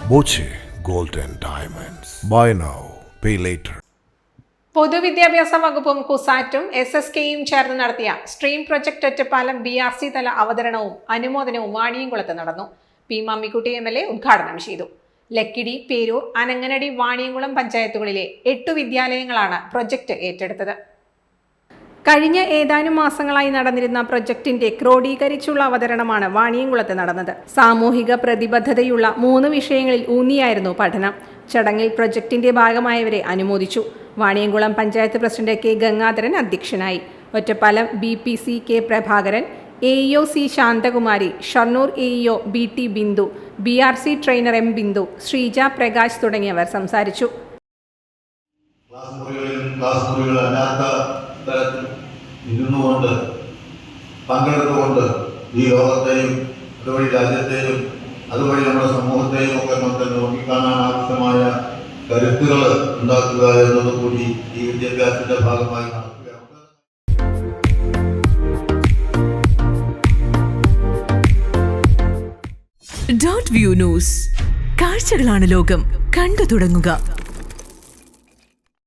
Boche gold and diamonds. Buy now, pay later. പൊതുവിദ്യാഭ്യാസ വകുപ്പും കുസാറ്റും SSKയും ചേർന്ന് നടത്തിയ സ്ട്രീം പ്രൊജക്ട് ഒറ്റപ്പാലം BRC തല അവതരണവും അനുമോദനവും വാണിയംകുളത്ത് നടന്നു. പി മമ്മിക്കുട്ടി MLA ഉദ്ഘാടനം ചെയ്തു. ലക്കിടി, പേരൂർ, അനങ്ങനടി, വാണിയംകുളം പഞ്ചായത്തുകളിലെ 8 വിദ്യാലയങ്ങളാണ് പ്രൊജക്ട് ഏറ്റെടുത്തത്. കഴിഞ്ഞ ഏതാനും മാസങ്ങളായി നടന്നിരുന്ന പ്രൊജക്ടിന്റെ ക്രോഡീകരിച്ചുള്ള അവതരണമാണ് വാണിയംകുളത്ത് നടന്നത്. സാമൂഹിക പ്രതിബദ്ധതയുള്ള 3 വിഷയങ്ങളിൽ ഊന്നിയായിരുന്നു പഠനം. ചടങ്ങിൽ പ്രൊജക്ടിന്റെ ഭാഗമായവരെ അനുമോദിച്ചു. വാണിയംകുളം പഞ്ചായത്ത് പ്രസിഡന്റ് K ഗംഗാധരൻ അധ്യക്ഷനായി. Ottapalam BPC K Prabhakaran, AEO C Santhakumari, Shoranur AEO BT Bindu, BRC trainer M Bindu, Sreeja Prakash തുടങ്ങിയവർ സംസാരിച്ചു. ഇരുന്നുകൊണ്ട് പങ്കെടുത്തുകൊണ്ട് ഈ ലോകത്തെയും അതുവഴി രാജ്യത്തെയും അതുവഴി നമ്മുടെ സമൂഹത്തെയും ഒക്കെ നമുക്ക് നോക്കിക്കാണാൻ ആവശ്യമായ കരുത്തുകൾ ഉണ്ടാക്കുക എന്നതുകൂടി ഈ വിദ്യാഭ്യാസത്തിന്റെ ഭാഗമായി നടക്കുകയാണ്. Dot view news. കാഴ്ചകളാണ് ലോകം. കണ്ടു തുടങ്ങുക.